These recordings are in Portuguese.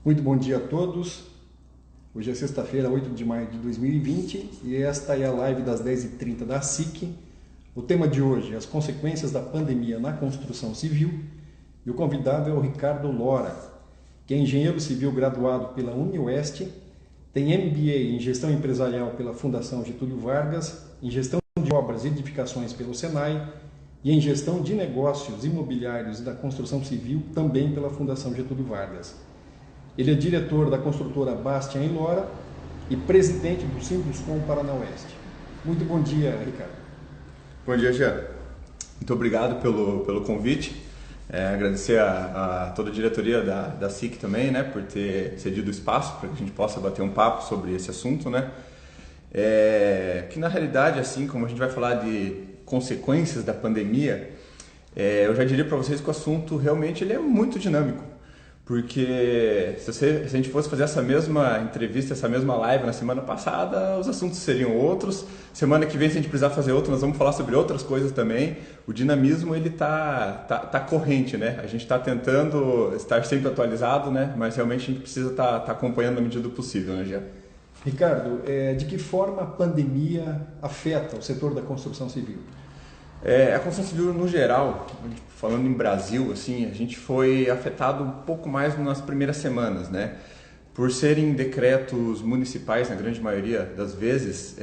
Muito bom dia a todos. Hoje é sexta-feira, 8 de maio de 2020 e esta é a live das 10h30 da SIC. O tema de hoje é as consequências da pandemia na construção civil e o convidado é o Ricardo Lora, que é engenheiro civil graduado pela UniOeste, tem MBA em gestão empresarial pela Fundação Getúlio Vargas, em gestão de obras e edificações pelo Senai e em gestão de negócios imobiliários e da construção civil também pela Fundação Getúlio Vargas. Ele é diretor da construtora Bastian Lora e presidente do Sinduscom Paranaoeste. Muito bom dia, Ricardo. Bom dia, Jean. Muito obrigado pelo convite. Agradecer a toda a diretoria da SIC também, né, por ter cedido o espaço para que a gente possa bater um papo sobre esse assunto, né? Que na realidade, assim como a gente vai falar de consequências da pandemia, eu já diria para vocês que o assunto realmente ele é muito dinâmico. Porque se a gente fosse fazer essa mesma entrevista, essa mesma live na semana passada, os assuntos seriam outros. Semana que vem, se a gente precisar fazer outro, nós vamos falar sobre outras coisas também. O dinamismo, ele tá corrente, né? A gente está tentando estar sempre atualizado, né? Mas realmente a gente precisa tá acompanhando na medida do possível, né, Jean? Ricardo, de que forma a pandemia afeta o setor da construção civil? A construção civil no geral, falando em Brasil, assim, a gente foi afetado um pouco mais nas primeiras semanas, né? Por serem decretos municipais, na grande maioria das vezes,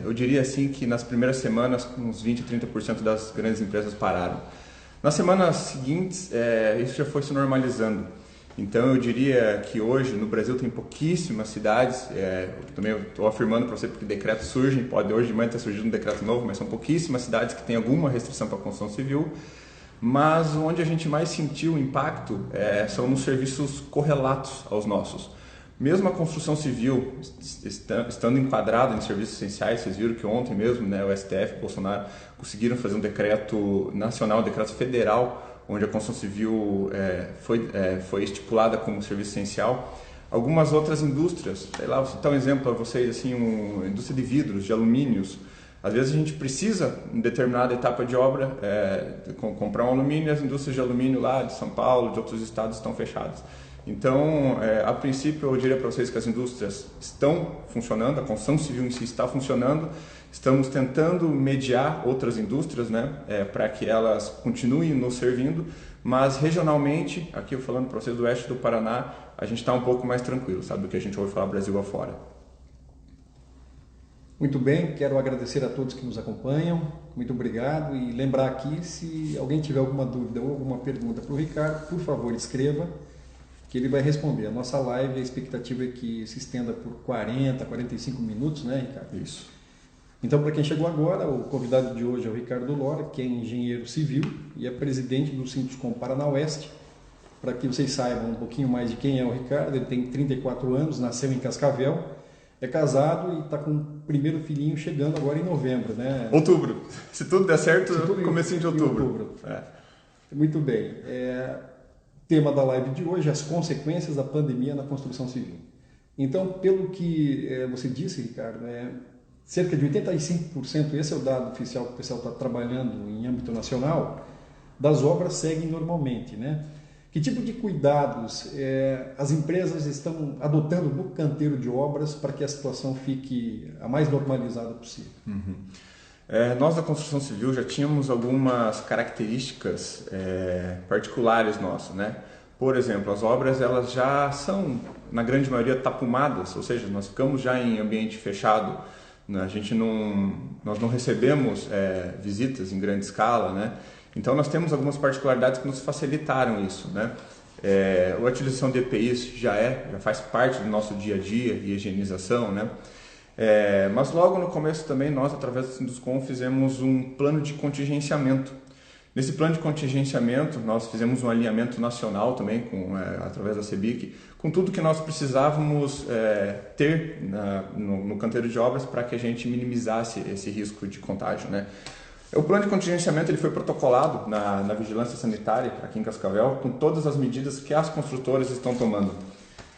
eu diria assim que nas primeiras semanas uns 20 a 30% das grandes empresas pararam. Nas semanas seguintes, isso já foi se normalizando. Então eu diria que hoje no Brasil tem pouquíssimas cidades, também estou afirmando para você porque decretos surgem, pode hoje de manhã ter surgido um decreto novo, mas são pouquíssimas cidades que têm alguma restrição para a construção civil, mas onde a gente mais sentiu o impacto são nos serviços correlatos aos nossos. Mesmo a construção civil, estando enquadrada em serviços essenciais, vocês viram que ontem mesmo, né, o STF, Bolsonaro, conseguiram fazer um decreto nacional, um decreto federal, onde a construção civil foi estipulada como serviço essencial. Algumas outras indústrias, sei lá, vou citar um exemplo para vocês, assim, uma indústria de vidros, de alumínios. Às vezes a gente precisa, em determinada etapa de obra, comprar um alumínio e as indústrias de alumínio lá de São Paulo, de outros estados, estão fechadas. Então, a princípio, eu diria para vocês que as indústrias estão funcionando, a construção civil em si está funcionando. Estamos tentando mediar outras indústrias, né, para que elas continuem nos servindo, mas regionalmente, aqui eu falando para vocês do oeste do Paraná, a gente está um pouco mais tranquilo, sabe, do que a gente ouve falar Brasil afora. Muito bem, quero agradecer a todos que nos acompanham, muito obrigado e lembrar aqui, se alguém tiver alguma dúvida ou alguma pergunta para o Ricardo, por favor escreva, que ele vai responder. A nossa live, a expectativa é que se estenda por 40, 45 minutos, né, Ricardo? Isso. Então, para quem chegou agora, o convidado de hoje é o Ricardo Lora, que é engenheiro civil e é presidente do Sinduscom Paranaoeste. Para que vocês saibam um pouquinho mais de quem é o Ricardo, ele tem 34 anos, nasceu em Cascavel, é casado e está com o primeiro filhinho chegando agora em novembro, né? Outubro. Se tudo der certo, comecinho de outubro. Muito bem. Tema da live de hoje, as consequências da pandemia na construção civil. Então, pelo que você disse, Ricardo, cerca de 85%, esse é o dado oficial que o pessoal está trabalhando em âmbito nacional, das obras seguem normalmente, né? Que tipo de cuidados as empresas estão adotando no canteiro de obras para que a situação fique a mais normalizada possível? Uhum. Nós da construção civil já tínhamos algumas características particulares nossas, né? Por exemplo, as obras elas já são, na grande maioria, tapumadas, ou seja, nós ficamos já em ambiente fechado. Nós não recebemos visitas em grande escala, né? Então nós temos algumas particularidades que nos facilitaram isso, né? A utilização de EPIs já faz parte do nosso dia a dia e higienização, né? Mas logo no começo também nós, através do Sinduscom, fizemos um plano de contingenciamento. Nesse plano de contingenciamento nós fizemos um alinhamento nacional também, através da CEBIC, com tudo que nós precisávamos ter no canteiro de obras para que a gente minimizasse esse risco de contágio, né? O plano de contingenciamento ele foi protocolado na vigilância sanitária aqui em Cascavel, com todas as medidas que as construtoras estão tomando.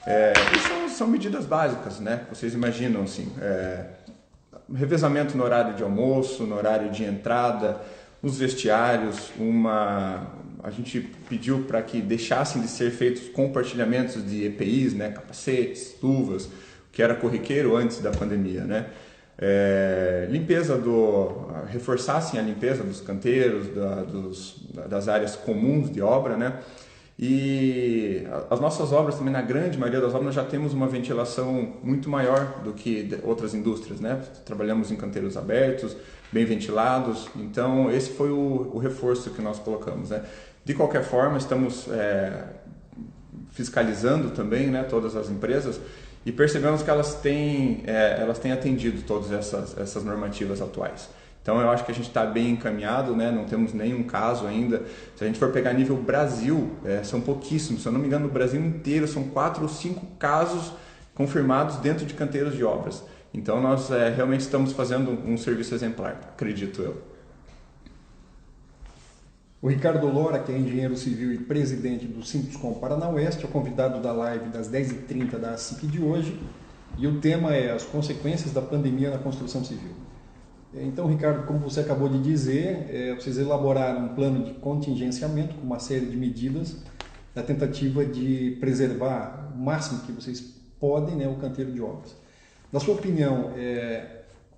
E são medidas básicas, né? Vocês imaginam assim, revezamento no horário de almoço, no horário de entrada, nos vestiários, a gente pediu para que deixassem de ser feitos compartilhamentos de EPIs, né, capacetes, luvas, que era corriqueiro antes da pandemia, né? Reforçassem a limpeza dos canteiros, das áreas comuns de obra, né? E as nossas obras também, na grande maioria das obras, nós já temos uma ventilação muito maior do que outras indústrias, né? Trabalhamos em canteiros abertos, bem ventilados, então esse foi o reforço que nós colocamos, né? De qualquer forma, estamos fiscalizando também, né, todas as empresas, e percebemos que elas têm atendido todas essas normativas atuais. Então eu acho que a gente está bem encaminhado, né? Não temos nenhum caso ainda. Se a gente for pegar nível Brasil, são pouquíssimos. Se eu não me engano, no Brasil inteiro são 4 ou 5 casos confirmados dentro de canteiros de obras. Então nós realmente estamos fazendo um serviço exemplar, acredito eu. O Ricardo Lora, que é engenheiro civil e presidente do Sinduscom Paraná Oeste, é o convidado da live das 10h30 da SIC de hoje, e o tema é as consequências da pandemia na construção civil. Então, Ricardo, como você acabou de dizer, vocês elaboraram um plano de contingenciamento com uma série de medidas na tentativa de preservar o máximo que vocês podem, né, o canteiro de obras. Na sua opinião,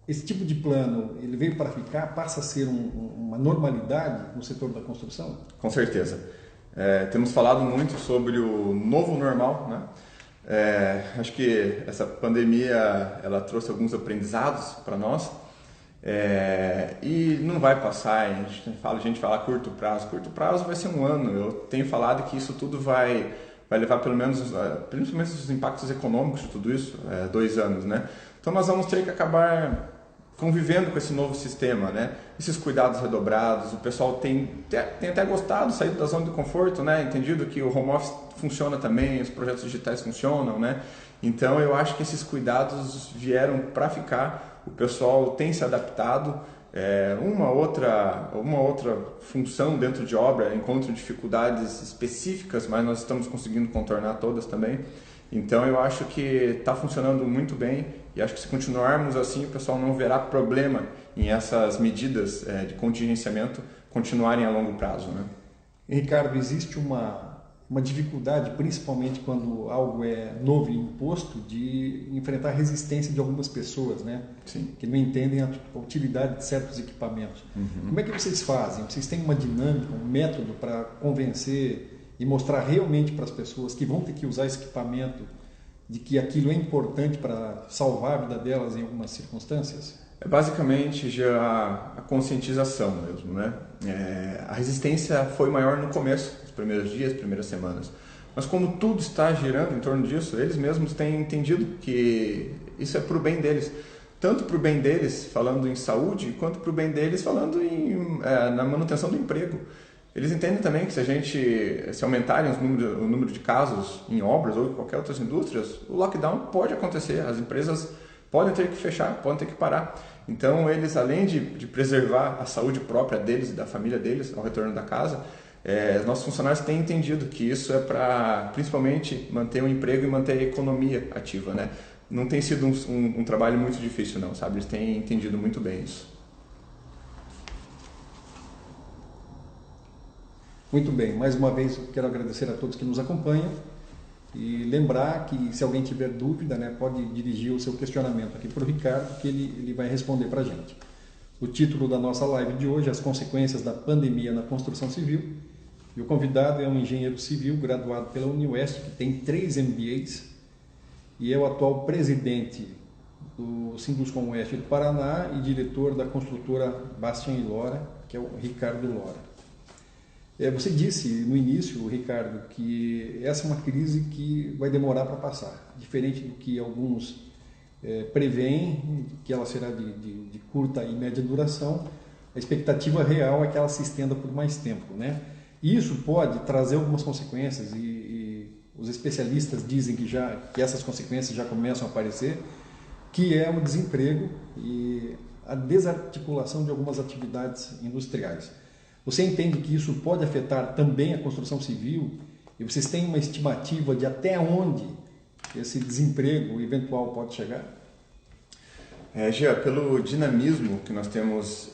esse tipo de plano, ele veio para ficar, passa a ser uma normalidade no setor da construção? Com certeza. Temos falado muito sobre o novo normal, né? Acho que essa pandemia ela trouxe alguns aprendizados para nós, e não vai passar. A gente fala curto prazo vai ser um ano. Eu tenho falado que isso tudo vai levar pelo menos, principalmente os impactos econômicos de tudo isso, 2 anos, né? Então nós vamos ter que acabar convivendo com esse novo sistema, né? Esses cuidados redobrados, o pessoal tem até gostado, saído da zona de conforto, né? Entendido que o home office funciona também, os projetos digitais funcionam, né? Então eu acho que esses cuidados vieram para ficar, o pessoal tem se adaptado. Uma outra função dentro de obra encontra dificuldades específicas, mas nós estamos conseguindo contornar todas também. Então eu acho que está funcionando muito bem, e acho que se continuarmos assim, o pessoal não verá problema em essas medidas de contingenciamento continuarem a longo prazo, né? Ricardo, existe uma dificuldade, principalmente quando algo é novo e imposto, de enfrentar a resistência de algumas pessoas, né? Sim. Que não entendem a utilidade de certos equipamentos. Uhum. Como é que vocês fazem? Vocês têm uma dinâmica, um método para convencer e mostrar realmente para as pessoas que vão ter que usar esse equipamento, de que aquilo é importante para salvar a vida delas em algumas circunstâncias? Basicamente já a conscientização mesmo, né? A resistência foi maior no começo, nos primeiros dias, primeiras semanas. Mas como tudo está girando em torno disso, eles mesmos têm entendido que isso é para o bem deles. Tanto para o bem deles, falando em saúde, quanto para o bem deles, falando na manutenção do emprego. Eles entendem também que se aumentarem o número de casos em obras ou em qualquer outras indústrias, o lockdown pode acontecer, as empresas podem ter que fechar, podem ter que parar. Então eles, além de preservar a saúde própria deles e da família deles ao retorno da casa, nossos funcionários têm entendido que isso é para principalmente manter o emprego e manter a economia ativa, né? Não tem sido um trabalho muito difícil não, sabe? Eles têm entendido muito bem isso. Muito bem, mais uma vez eu quero agradecer a todos que nos acompanham e lembrar que se alguém tiver dúvida, né, pode dirigir o seu questionamento aqui para o Ricardo, que ele vai responder para a gente. O título da nossa live de hoje é As Consequências da Pandemia na Construção Civil, e o convidado é um engenheiro civil graduado pela UniOeste, que tem 3 MBAs e é o atual presidente do Sinduscom Oeste do Paraná e diretor da construtora Bastian & Lora, que é o Ricardo Lora. Você disse no início, Ricardo, que essa é uma crise que vai demorar para passar, diferente do que alguns preveem, que ela será de curta e média duração. A expectativa real é que ela se estenda por mais tempo, né? E isso pode trazer algumas consequências, e os especialistas dizem que essas consequências já começam a aparecer, que é o desemprego e a desarticulação de algumas atividades industriais. Você entende que isso pode afetar também a construção civil? E vocês têm uma estimativa de até onde esse desemprego eventual pode chegar? Gia, pelo dinamismo que nós temos,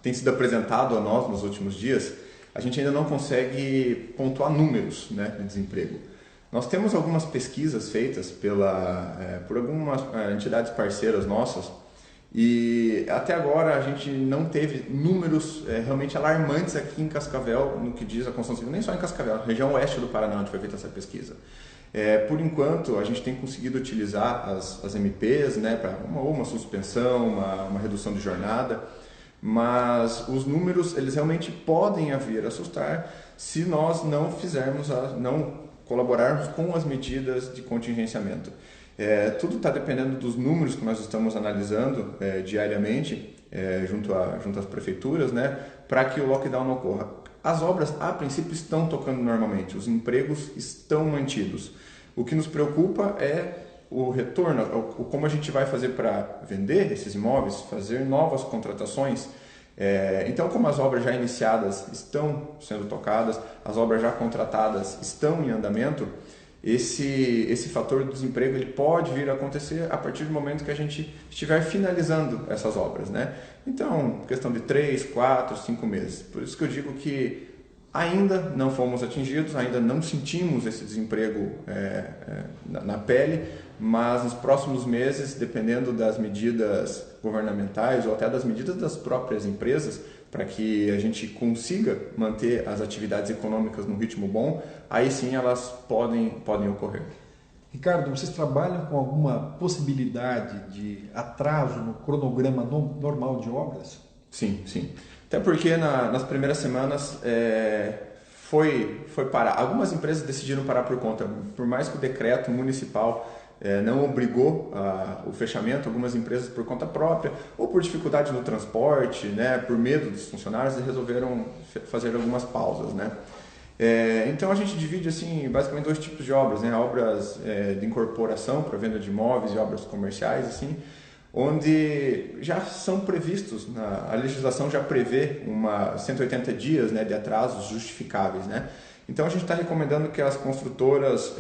tem sido apresentado a nós nos últimos dias, a gente ainda não consegue pontuar números, né, de desemprego. Nós temos algumas pesquisas feitas por algumas entidades parceiras nossas e até agora a gente não teve números realmente alarmantes aqui em Cascavel no que diz a construção civil, nem só em Cascavel, na região oeste do Paraná onde foi feita essa pesquisa. Por enquanto, a gente tem conseguido utilizar as MPs, né, para uma suspensão, uma redução de jornada, mas os números eles realmente podem vir a assustar se nós não colaborarmos com as medidas de contingenciamento. Tudo está dependendo dos números que nós estamos analisando diariamente junto às prefeituras, né, para que o lockdown não ocorra. As obras, a princípio, estão tocando normalmente, os empregos estão mantidos. O que nos preocupa é o retorno, como a gente vai fazer para vender esses imóveis, fazer novas contratações. Então, como as obras já iniciadas estão sendo tocadas, as obras já contratadas estão em andamento, esse fator do desemprego ele pode vir a acontecer a partir do momento que a gente estiver finalizando essas obras, né? Então, questão de 3, 4, 5 meses. Por isso que eu digo que ainda não fomos atingidos, ainda não sentimos esse desemprego na pele, mas nos próximos meses, dependendo das medidas governamentais ou até das medidas das próprias empresas, para que a gente consiga manter as atividades econômicas num ritmo bom, aí sim elas podem ocorrer. Ricardo, vocês trabalham com alguma possibilidade de atraso no cronograma normal de obras? Sim, sim. Até porque nas primeiras semanas foi parar. Algumas empresas decidiram parar por conta, por mais que o decreto municipal não obrigou o fechamento, algumas empresas por conta própria ou por dificuldade no transporte, né, por medo dos funcionários, resolveram fazer algumas pausas, né. Então a gente divide assim basicamente dois tipos de obras, né, obras de incorporação para venda de imóveis e obras comerciais, assim, onde já são previstos, a legislação já prevê 180 dias, né, de atrasos justificáveis, né. Então a gente está recomendando que as construtoras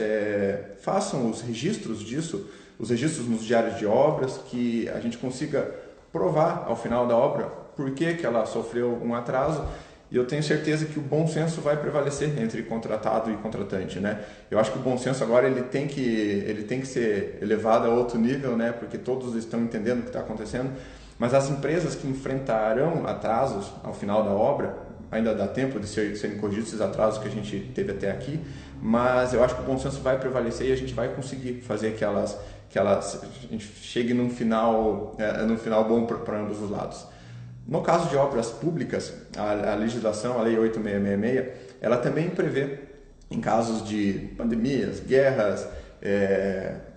façam os registros disso, os registros nos diários de obras, que a gente consiga provar ao final da obra por que ela sofreu um atraso. E eu tenho certeza que o bom senso vai prevalecer entre contratado e contratante, né? Eu acho que o bom senso agora ele tem que ser elevado a outro nível, né? Porque todos estão entendendo o que está acontecendo. Mas as empresas que enfrentarão atrasos ao final da obra, ainda dá tempo de serem corrigidos esses atrasos que a gente teve até aqui, mas eu acho que o bom senso vai prevalecer e a gente vai conseguir fazer que a gente chegue num final bom para ambos os lados. No caso de obras públicas, a legislação, a Lei 8666, ela também prevê, em casos de pandemias, guerras,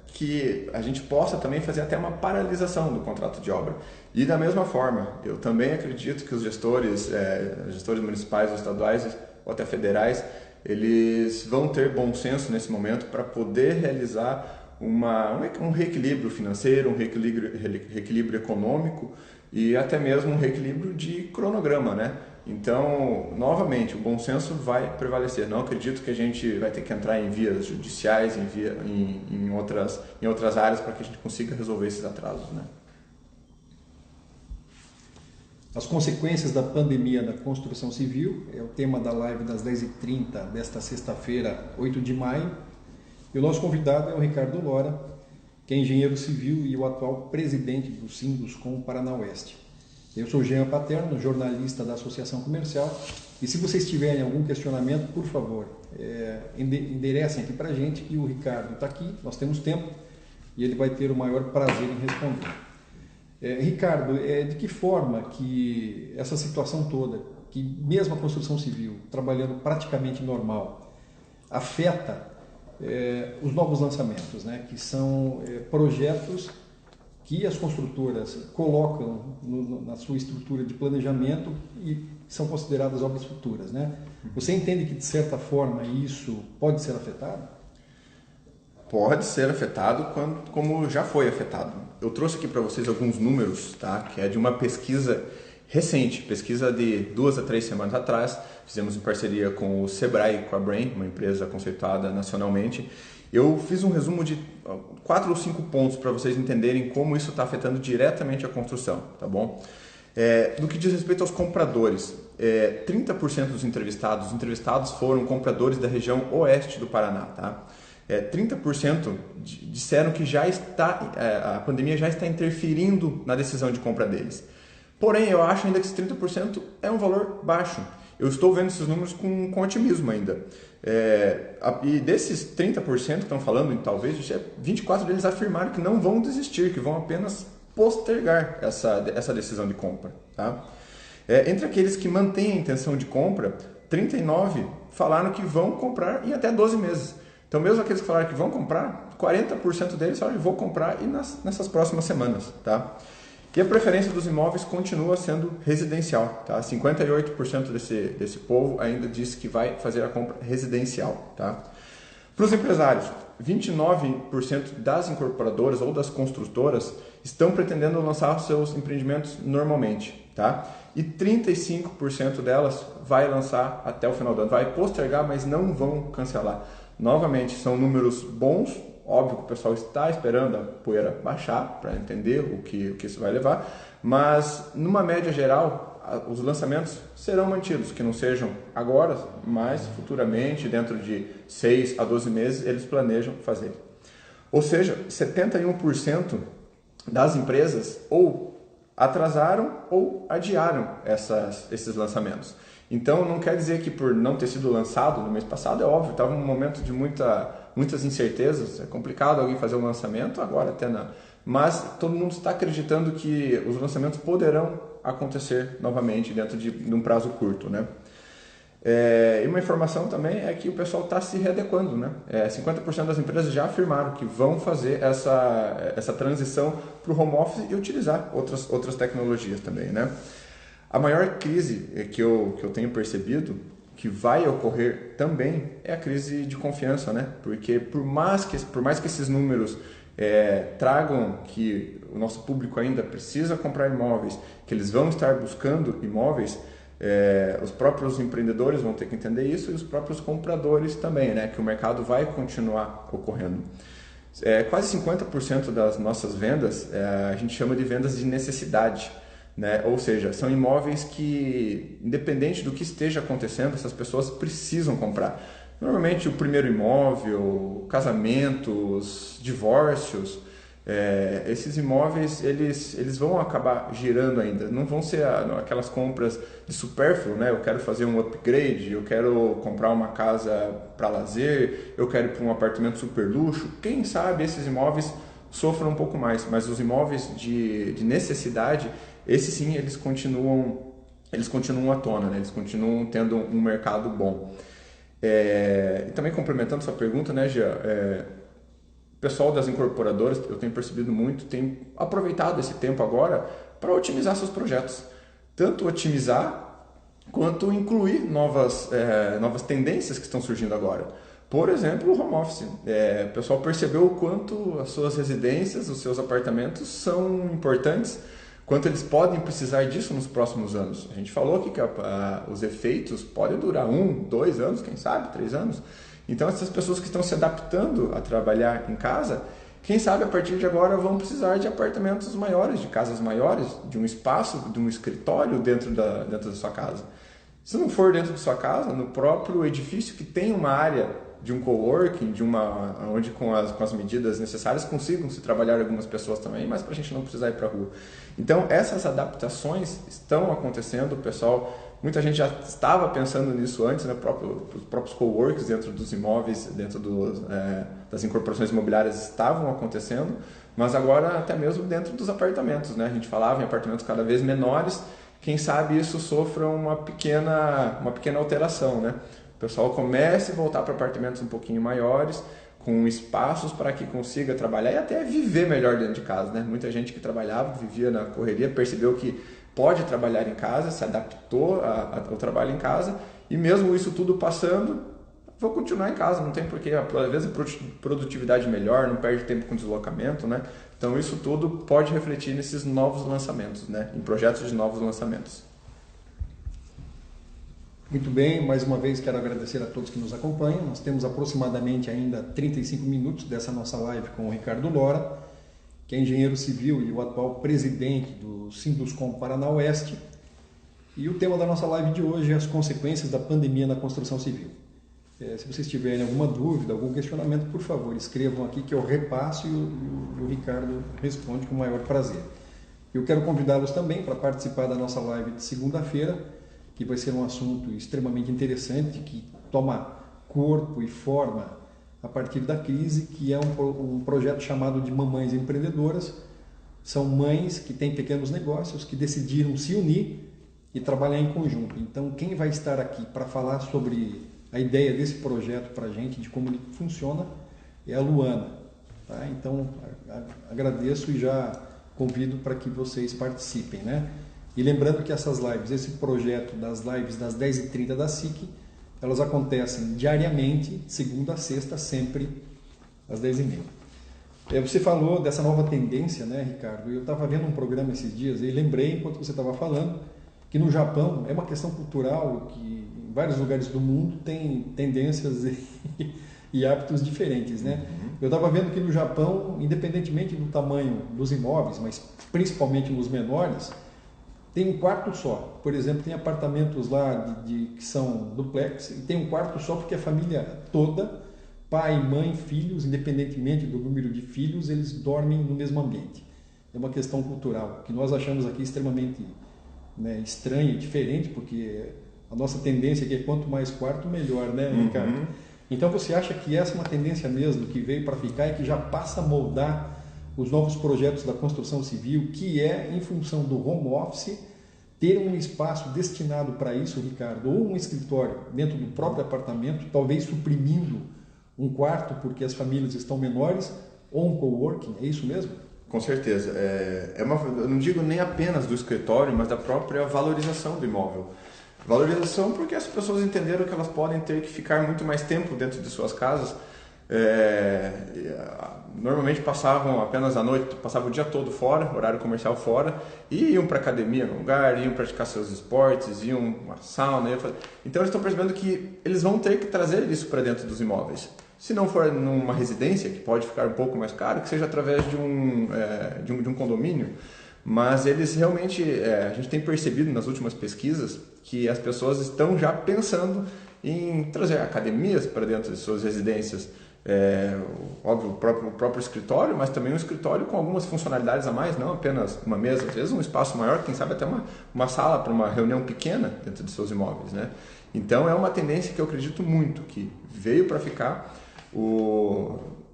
que a gente possa também fazer até uma paralisação do contrato de obra. E da mesma forma, eu também acredito que os gestores municipais ou estaduais ou até federais, eles vão ter bom senso nesse momento para poder realizar um reequilíbrio financeiro, um reequilíbrio econômico e até mesmo um reequilíbrio de cronograma, né? Então, novamente, o bom senso vai prevalecer. Não acredito que a gente vai ter que entrar em vias judiciais, em outras áreas para que a gente consiga resolver esses atrasos, né? As consequências da pandemia na construção civil é o tema da live das 10h30 desta sexta-feira, 8 de maio. E o nosso convidado é o Ricardo Lora, que é engenheiro civil e o atual presidente do Sinduscom Paraná Oeste. Eu sou Jean Paterno, jornalista da Associação Comercial, e se vocês tiverem algum questionamento, por favor, enderecem aqui para a gente, e o Ricardo está aqui, nós temos tempo, e ele vai ter o maior prazer em responder. Ricardo, de que forma que essa situação toda, que mesmo a construção civil, trabalhando praticamente normal, afeta os novos lançamentos, né, que são projetos que as construtoras colocam na sua estrutura de planejamento e são consideradas obras futuras, né? Você entende que, de certa forma, isso pode ser afetado? Pode ser afetado como já foi afetado. Eu trouxe aqui para vocês alguns números, tá? Que é de uma pesquisa recente, pesquisa de 2 a 3 semanas atrás. Fizemos em parceria com o Sebrae e com a Brain, uma empresa conceituada nacionalmente. Eu fiz um resumo de 4 ou 5 pontos para vocês entenderem como isso está afetando diretamente a construção, tá bom? No que diz respeito aos compradores, 30% dos entrevistados foram compradores da região oeste do Paraná, tá? 30% disseram que a pandemia já está interferindo na decisão de compra deles. Porém, eu acho ainda que esse 30% é um valor baixo. Eu estou vendo esses números com otimismo ainda. E desses 30% que estão falando, talvez 24 deles afirmaram que não vão desistir, que vão apenas postergar essa decisão de compra. Tá? Entre aqueles que mantêm a intenção de compra, 39 falaram que vão comprar em até 12 meses. Então, mesmo aqueles que falaram que vão comprar, 40% deles falaram que vão comprar nessas próximas semanas. Tá? E a preferência dos imóveis continua sendo residencial. Tá? 58% desse povo ainda diz que vai fazer a compra residencial. Tá? Para os empresários, 29% das incorporadoras ou das construtoras estão pretendendo lançar seus empreendimentos normalmente. Tá? E 35% delas vai lançar até o final do ano. Vai postergar, mas não vão cancelar. Novamente, são números bons. Óbvio que o pessoal está esperando a poeira baixar para entender o que isso vai levar. Mas, numa média geral, os lançamentos serão mantidos. Que não sejam agora, mas futuramente, dentro de 6 a 12 meses, eles planejam fazer. Ou seja, 71% das empresas ou atrasaram ou adiaram esses lançamentos. Então, não quer dizer que por não ter sido lançado no mês passado, é óbvio, estava um momento de muitas incertezas, é complicado alguém fazer um lançamento, agora até não. Mas todo mundo está acreditando que os lançamentos poderão acontecer novamente dentro de um prazo curto, né? E uma informação também é que o pessoal está se readequando, né? 50% das empresas já afirmaram que vão fazer essa transição para o home office e utilizar outras tecnologias também, né? A maior crise que eu tenho percebido que vai ocorrer também é a crise de confiança, né? Porque por mais que esses números tragam que o nosso público ainda precisa comprar imóveis, que eles vão estar buscando imóveis, os próprios empreendedores vão ter que entender isso e os próprios compradores também, né? Que o mercado vai continuar ocorrendo. Quase 50% das nossas vendas a gente chama de vendas de necessidade. Né? Ou seja, são imóveis que, independente do que esteja acontecendo, essas pessoas precisam comprar. Normalmente o primeiro imóvel, casamentos, divórcios, esses imóveis eles vão acabar girando ainda. Não vão ser aquelas compras de supérfluo, né? Eu quero fazer um upgrade, eu quero comprar uma casa para lazer, eu quero ir para um apartamento super luxo. Quem sabe esses imóveis sofram um pouco mais, mas os imóveis de necessidade, esses sim, eles continuam à tona, né? Eles continuam tendo um mercado bom. E também complementando sua pergunta, né, Gia? O pessoal das incorporadoras, eu tenho percebido muito, tem aproveitado esse tempo agora para otimizar seus projetos. Tanto otimizar, quanto incluir novas tendências que estão surgindo agora. Por exemplo, o home office. O pessoal percebeu o quanto as suas residências, os seus apartamentos são importantes, quanto eles podem precisar disso nos próximos anos. A gente falou aqui que os efeitos podem durar 1, 2 anos, quem sabe, 3 anos. Então, essas pessoas que estão se adaptando a trabalhar em casa, quem sabe a partir de agora vão precisar de apartamentos maiores, de casas maiores, de um espaço, de um escritório dentro da sua casa. Se não for dentro de sua casa, no próprio edifício que tem uma área de um coworking, onde com as medidas necessárias consigam se trabalhar algumas pessoas também, mas para a gente não precisar ir para a rua. Então, essas adaptações estão acontecendo, muita gente já estava pensando nisso antes, né? Os próprios coworks dentro dos imóveis, dentro das incorporações imobiliárias estavam acontecendo, mas agora até mesmo dentro dos apartamentos, né? A gente falava em apartamentos cada vez menores, quem sabe isso sofra uma pequena alteração, né? O pessoal comece a voltar para apartamentos um pouquinho maiores, com espaços para que consiga trabalhar e até viver melhor dentro de casa, né? Muita gente que trabalhava, vivia na correria, percebeu que pode trabalhar em casa, se adaptou ao trabalho em casa e mesmo isso tudo passando, vou continuar em casa, não tem porquê, às vezes produtividade melhor, não perde tempo com deslocamento, né? Então isso tudo pode refletir nesses novos lançamentos, né? Em projetos de novos lançamentos. Muito bem, mais uma vez quero agradecer a todos que nos acompanham. Nós temos aproximadamente ainda 35 minutos dessa nossa live com o Ricardo Lora, que é engenheiro civil e o atual presidente do Sinduscom Paraná Oeste. E o tema da nossa live de hoje é as consequências da pandemia na construção civil. Se vocês tiverem alguma dúvida, algum questionamento, por favor, escrevam aqui que eu repasso e o Ricardo responde com o maior prazer. Eu quero convidá-los também para participar da nossa live de segunda-feira, que vai ser um assunto extremamente interessante, que toma corpo e forma a partir da crise, que é um projeto chamado de Mamães Empreendedoras. São mães que têm pequenos negócios, que decidiram se unir e trabalhar em conjunto. Então, quem vai estar aqui para falar sobre a ideia desse projeto para a gente, de como ele funciona, é a Luana. Tá? Então, agradeço e já convido para que vocês participem, né? E lembrando que essas lives, esse projeto das lives das 10h30 da SIC, elas acontecem diariamente, segunda a sexta, sempre às 10h30. Você falou dessa nova tendência, né, Ricardo? Eu estava vendo um programa esses dias e lembrei, enquanto você estava falando, que no Japão é uma questão cultural que em vários lugares do mundo tem tendências e hábitos diferentes, né? Eu estava vendo que no Japão, independentemente do tamanho dos imóveis, mas principalmente nos menores, tem um quarto só. Por exemplo, tem apartamentos lá que são duplex e tem um quarto só porque a família toda, pai, mãe, filhos, independentemente do número de filhos, eles dormem no mesmo ambiente. É uma questão cultural que nós achamos aqui extremamente, né, estranha e diferente, porque a nossa tendência aqui é quanto mais quarto, melhor, né, Ricardo? Então você acha que essa é uma tendência mesmo que veio para ficar e que já passa a moldar os novos projetos da construção civil, que é, em função do home office, ter um espaço destinado para isso, Ricardo, ou um escritório dentro do próprio apartamento, talvez suprimindo um quarto porque as famílias estão menores, ou um coworking, é isso mesmo? Com certeza. Eu não digo nem apenas do escritório, mas da própria valorização do imóvel. Valorização porque as pessoas entenderam que elas podem ter que ficar muito mais tempo dentro de suas casas. Normalmente passavam apenas a noite, passavam o dia todo fora, horário comercial fora, e iam para academia no lugar, iam praticar seus esportes, iam uma sauna. Então eles estão percebendo que eles vão ter que trazer isso para dentro dos imóveis. Se não for numa residência, que pode ficar um pouco mais caro, que seja através de um condomínio. Mas eles realmente, a gente tem percebido nas últimas pesquisas que as pessoas estão já pensando em trazer academias para dentro de suas residências. Óbvio, o próprio escritório, mas também um escritório com algumas funcionalidades a mais, não apenas uma mesa, às vezes um espaço maior, quem sabe até uma sala para uma reunião pequena dentro de seus imóveis, né? Então é uma tendência que eu acredito muito, que veio para ficar.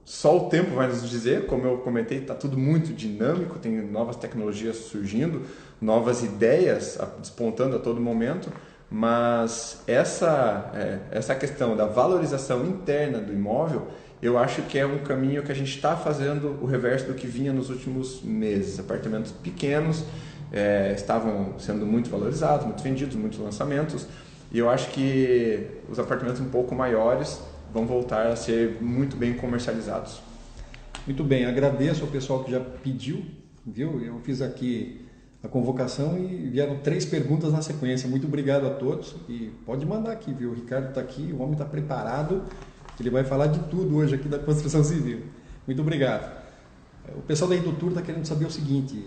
Só o tempo vai nos dizer, como eu comentei, está tudo muito dinâmico, tem novas tecnologias surgindo, novas ideias despontando a todo momento, mas essa questão da valorização interna do imóvel, eu acho que é um caminho que a gente está fazendo o reverso do que vinha nos últimos meses. Apartamentos pequenos estavam sendo muito valorizados, muito vendidos, muitos lançamentos, e eu acho que os apartamentos um pouco maiores vão voltar a ser muito bem comercializados. Muito bem, agradeço ao pessoal que já pediu, viu? Eu fiz aqui a convocação e vieram 3 perguntas na sequência. Muito obrigado a todos e pode mandar aqui, viu? O Ricardo está aqui, o homem está preparado, ele vai falar de tudo hoje aqui da construção civil. Muito obrigado. O pessoal da Indutur está querendo saber o seguinte,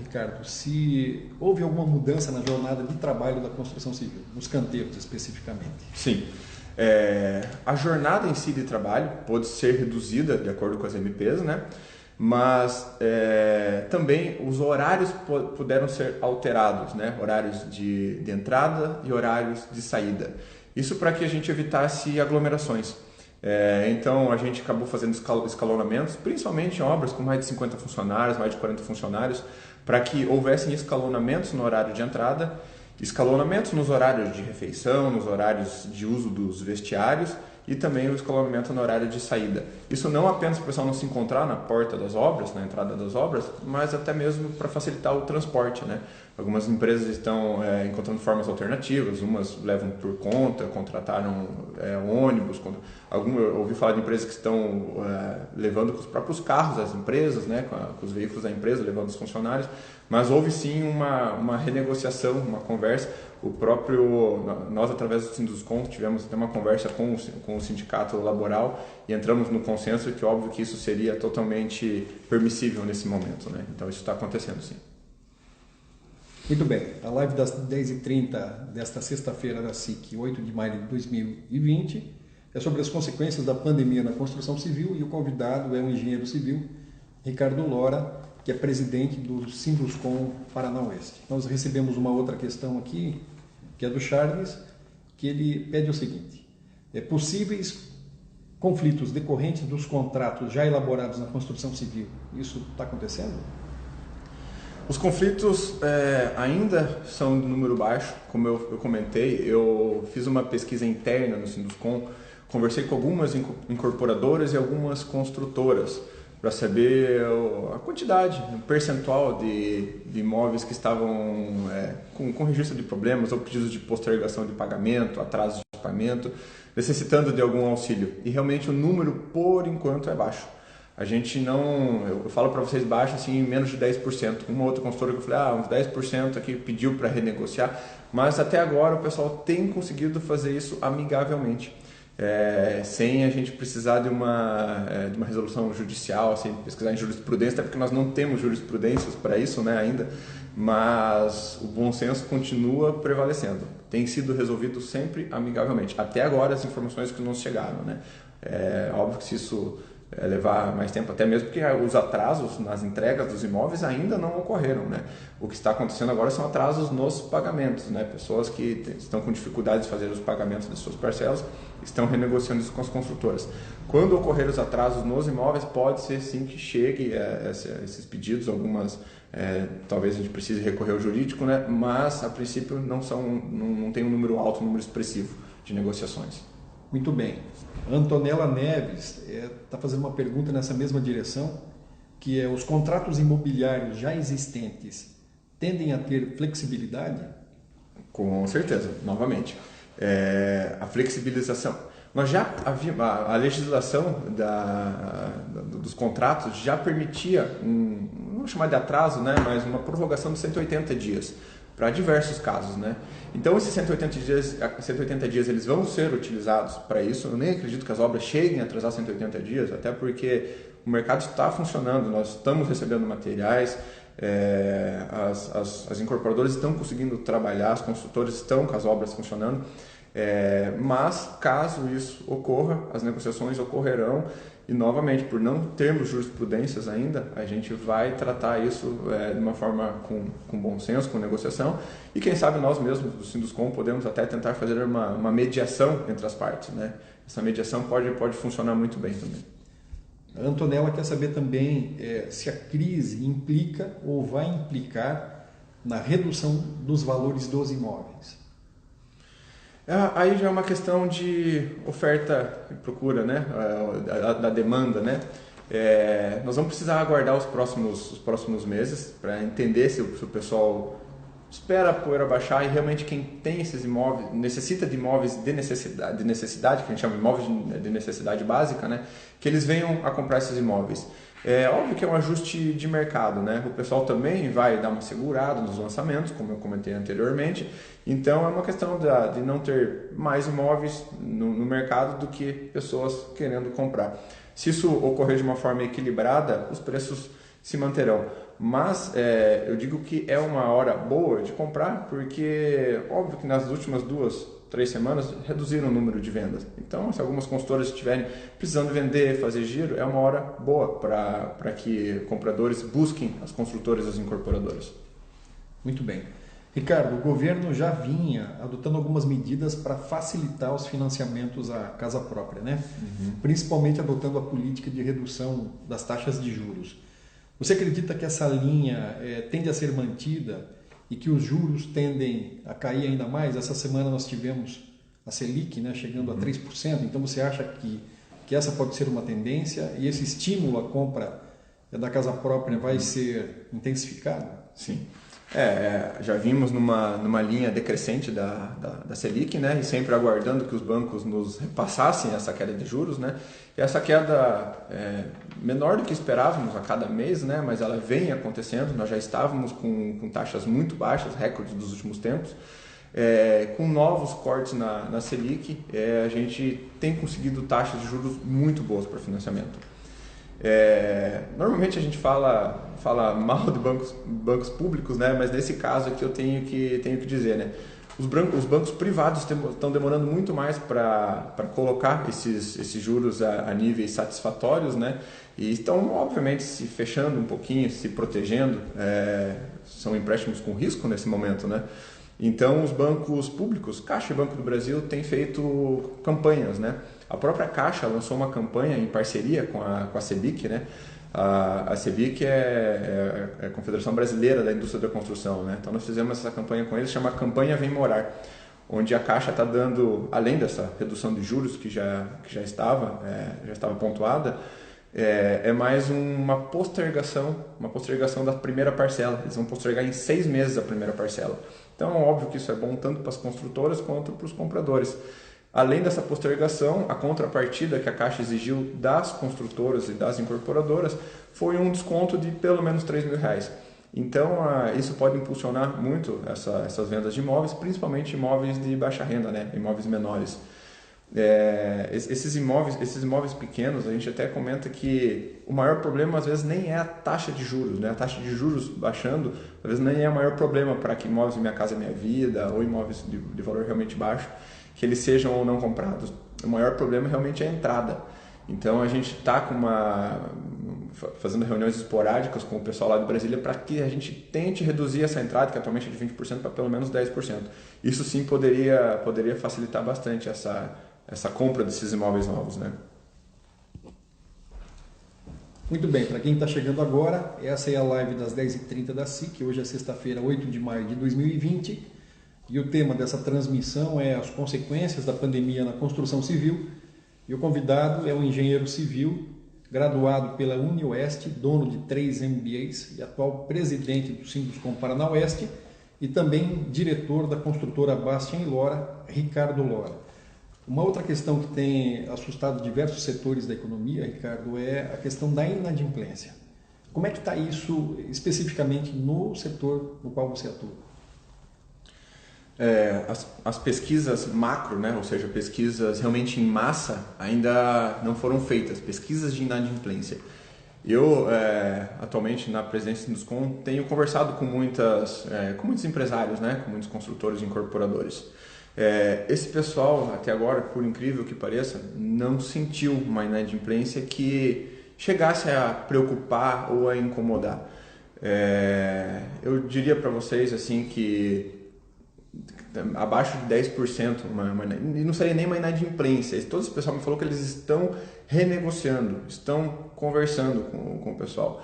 Ricardo, se houve alguma mudança na jornada de trabalho da construção civil, nos canteiros especificamente. Sim. A jornada em si de trabalho pode ser reduzida de acordo com as MPs, né? Mas também os horários puderam ser alterados, né? Horários de entrada e horários de saída. Isso para que a gente evitasse aglomerações. Então a gente acabou fazendo escalonamentos, principalmente em obras com mais de 50 funcionários, mais de 40 funcionários, para que houvessem escalonamentos no horário de entrada, escalonamentos nos horários de refeição, nos horários de uso dos vestiários e também o escalonamento no horário de saída. Isso não apenas para o pessoal não se encontrar na porta das obras, na entrada das obras, mas até mesmo para facilitar o transporte, né? Algumas empresas estão encontrando formas alternativas, umas levam por conta, contrataram ônibus. Eu ouvi falar de empresas que estão levando com os próprios carros as empresas, né? Com os veículos da empresa, levando os funcionários. Mas houve sim uma renegociação, uma conversa. Nós, através do Sinduscon, tivemos até uma conversa com o sindicato laboral e entramos no consenso que, óbvio, que isso seria totalmente permissível nesse momento, né? Então, isso está acontecendo, sim. Muito bem, a live das 10h30 desta sexta-feira da SIC, 8 de maio de 2020, é sobre as consequências da pandemia na construção civil e o convidado é o engenheiro civil Ricardo Lora, que é presidente do Sinduscon Paraná Oeste. Nós recebemos uma outra questão aqui, que é do Charles, que ele pede o seguinte: possíveis conflitos decorrentes dos contratos já elaborados na construção civil, isso está acontecendo? Os conflitos ainda são de número baixo, como eu comentei. Eu fiz uma pesquisa interna no Sinduscon, conversei com algumas incorporadoras e algumas construtoras para saber a quantidade, o percentual de imóveis que estavam com registro de problemas ou pedidos de postergação de pagamento, atraso de pagamento, necessitando de algum auxílio. E realmente o número, por enquanto, é baixo. A gente não, eu falo para vocês baixo assim, menos de 10%. Uma outra consultora que eu falei, uns 10% aqui pediu para renegociar, mas até agora o pessoal tem conseguido fazer isso amigavelmente, sem a gente precisar de uma resolução judicial, sem pesquisar em jurisprudência, até porque nós não temos jurisprudências para isso, né, ainda, mas o bom senso continua prevalecendo. Tem sido resolvido sempre amigavelmente. Até agora as informações que nos chegaram, né? Óbvio que se isso levar mais tempo, até mesmo porque os atrasos nas entregas dos imóveis ainda não ocorreram, né? O que está acontecendo agora são atrasos nos pagamentos, né? Pessoas que estão com dificuldade de fazer os pagamentos de suas parcelas estão renegociando isso com as construtoras. Quando ocorrer os atrasos nos imóveis, pode ser sim que chegue esses pedidos, algumas talvez a gente precise recorrer ao jurídico, né? Mas a princípio não tem um número alto, um número expressivo de negociações. Muito bem. Antonella Neves está fazendo uma pergunta nessa mesma direção, que é: os contratos imobiliários já existentes tendem a ter flexibilidade? Com certeza, novamente. A flexibilização. Nós já havíamos, a legislação dos contratos já permitia, não vou chamar de atraso, né, mas uma prorrogação de 180 dias. Para diversos casos, né? Então esses 180 dias eles vão ser utilizados para isso. Eu nem acredito que as obras cheguem a atrasar 180 dias, até porque o mercado está funcionando, nós estamos recebendo materiais, as incorporadoras estão conseguindo trabalhar, as construtoras estão com as obras funcionando, mas caso isso ocorra, as negociações ocorrerão. E novamente, por não termos jurisprudências ainda, a gente vai tratar isso de uma forma com bom senso, com negociação, e quem sabe nós mesmos do Sinduscon podemos até tentar fazer uma mediação entre as partes, né? Essa mediação pode funcionar muito bem também. A Antonella quer saber também se a crise implica ou vai implicar na redução dos valores dos imóveis. Aí já é uma questão de oferta e procura, né? Da demanda, né? Nós vamos precisar aguardar os próximos meses para entender se o pessoal espera a poeira baixar e realmente quem tem esses imóveis, necessita de imóveis de necessidade, que a gente chama de imóveis de necessidade básica, né? Que eles venham a comprar esses imóveis. É óbvio que é um ajuste de mercado, né? O pessoal também vai dar uma segurada nos lançamentos, como eu comentei anteriormente. Então é uma questão de não ter mais imóveis no mercado do que pessoas querendo comprar. Se isso ocorrer de uma forma equilibrada, os preços se manterão. Mas eu digo que é uma hora boa de comprar, porque óbvio que nas últimas 2-3 semanas reduziram o número de vendas. Então, se algumas consultoras estiverem precisando vender, fazer giro, é uma hora boa para que compradores busquem as construtoras e as incorporadoras. Muito bem. Ricardo, o governo já vinha adotando algumas medidas para facilitar os financiamentos à casa própria, né? Principalmente adotando a política de redução das taxas de juros. Você acredita que essa linha tende a ser mantida e que os juros tendem a cair ainda mais? Essa semana nós tivemos a Selic, né, chegando a 3%, então você acha que essa pode ser uma tendência e esse estímulo à compra da casa própria vai ser intensificado? Sim. Já vimos numa linha decrescente da Selic, né, e sempre aguardando que os bancos nos repassassem essa queda de juros, né, e essa queda é menor do que esperávamos a cada mês, né, mas ela vem acontecendo. Nós já estávamos com taxas muito baixas, recordes dos últimos tempos. Com novos cortes na Selic, a gente tem conseguido taxas de juros muito boas para financiamento. Normalmente a gente fala mal de bancos públicos, né? Mas nesse caso aqui eu tenho que dizer, né? Os bancos privados estão demorando muito mais para colocar esses juros a níveis satisfatórios, né? E estão, obviamente, se fechando um pouquinho, se protegendo. São empréstimos com risco nesse momento, né? Então, os bancos públicos, Caixa e Banco do Brasil, têm feito campanhas, né? A própria Caixa lançou uma campanha em parceria com a CEBIC, né? A CEBIC é a Confederação Brasileira da Indústria da Construção, né? Então, nós fizemos essa campanha com eles, chama Campanha Vem Morar, onde a Caixa está dando, além dessa redução de juros que já estava pontuada, mais uma postergação da primeira parcela. Eles vão postergar em 6 meses a primeira parcela. Então, óbvio que isso é bom tanto para as construtoras quanto para os compradores. Além dessa postergação, a contrapartida que a Caixa exigiu das construtoras e das incorporadoras foi um desconto de pelo menos R$3.000. Então, isso pode impulsionar muito essas vendas de imóveis, principalmente imóveis de baixa renda, né? Imóveis menores. Esses imóveis pequenos, a gente até comenta que o maior problema às vezes nem é a taxa de juros, né? A taxa de juros baixando, às vezes nem é o maior problema para que imóveis Minha Casa Minha Vida ou imóveis de valor realmente baixo, que eles sejam ou não comprados. O maior problema realmente é a entrada. Então a gente está fazendo reuniões esporádicas com o pessoal lá de Brasília para que a gente tente reduzir essa entrada, que atualmente é de 20%, para pelo menos 10%. Isso sim poderia facilitar bastante essa compra desses imóveis novos, né? Muito bem, para quem está chegando agora, essa é a live das 10h30 da SIC, hoje é sexta-feira, 8 de maio de 2020, e o tema dessa transmissão é as consequências da pandemia na construção civil, e o convidado é um engenheiro civil, graduado pela UniOeste, dono de 3 MBAs e atual presidente do Sinduscom Paraná Oeste, e também diretor da construtora Bastian Lora, Ricardo Lora. Uma outra questão que tem assustado diversos setores da economia, Ricardo, é a questão da inadimplência. Como é que está isso especificamente no setor no qual você atua? As pesquisas macro, né, ou seja, pesquisas realmente em massa, ainda não foram feitas, pesquisas de inadimplência. Eu, atualmente, na presidência do Sinduscom, tenho conversado com muitos empresários, né, com muitos construtores e incorporadores. Esse pessoal, até agora, por incrível que pareça, não sentiu uma inadimplência que chegasse a preocupar ou a incomodar. Eu diria para vocês assim que abaixo de 10%, e não seria nem uma inadimplência. Todo esse pessoal me falou que eles estão renegociando, estão conversando com o pessoal.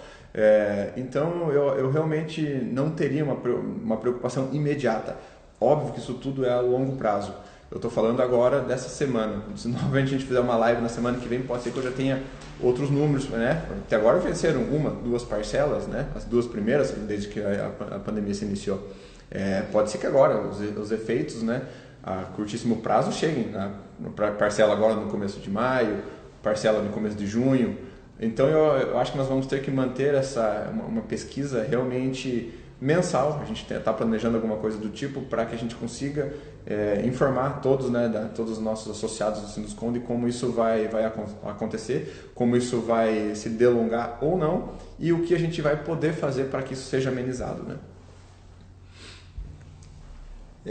Então eu realmente não teria uma preocupação imediata. Óbvio que isso tudo é a longo prazo. Eu estou falando agora dessa semana. Se novamente a gente fizer uma live na semana que vem, pode ser que eu já tenha outros números, né? Até agora venceram 2 parcelas, né? As 2 primeiras, desde que a pandemia se iniciou. Pode ser que agora os efeitos, né, a curtíssimo prazo cheguem na parcela agora no começo de maio, parcela no começo de junho. Então eu acho que nós vamos ter que manter uma pesquisa realmente mensal. A gente está planejando alguma coisa do tipo para que a gente consiga informar todos, né, todos os nossos associados do Sinduscom de como isso vai acontecer, como isso vai se delongar ou não e o que a gente vai poder fazer para que isso seja amenizado, né?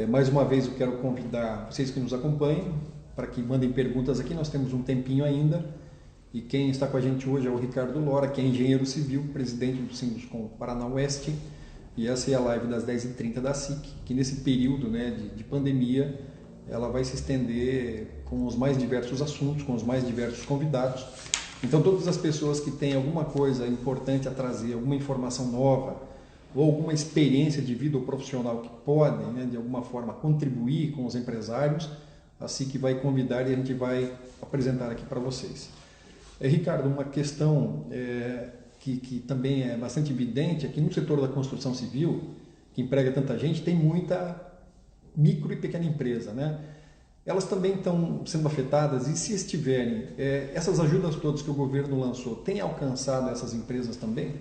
Mais uma vez eu quero convidar vocês que nos acompanhem para que mandem perguntas aqui, nós temos um tempinho ainda. E quem está com a gente hoje é o Ricardo Lora, que é engenheiro civil, presidente do Sinduscom Paraná Oeste. E essa é a live das 10h30 da SIC, que nesse período, né, de pandemia, ela vai se estender com os mais diversos assuntos, com os mais diversos convidados. Então todas as pessoas que têm alguma coisa importante a trazer, alguma informação nova, ou alguma experiência de vida ou profissional que podem, né, de alguma forma, contribuir com os empresários, a SIC vai convidar e a gente vai apresentar aqui para vocês. Ricardo, uma questão que também é bastante evidente é que no setor da construção civil, que emprega tanta gente, tem muita micro e pequena empresa, né? Elas também estão sendo afetadas e se estiverem, essas ajudas todas que o governo lançou, têm alcançado essas empresas também?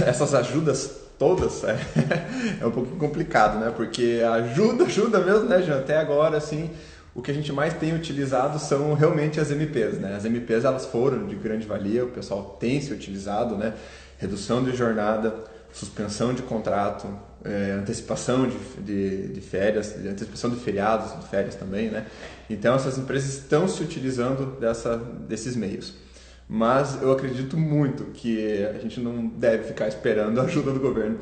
Essas ajudas todas é um pouquinho complicado, né? Porque ajuda mesmo, né, Jean? Até agora, assim, o que a gente mais tem utilizado são realmente as MPs, né? As MPs elas foram de grande valia, o pessoal tem se utilizado, né? Redução de jornada, suspensão de contrato, antecipação de férias, antecipação de feriados, de férias também, né? Então essas empresas estão se utilizando desses meios. Mas eu acredito muito que a gente não deve ficar esperando a ajuda do governo.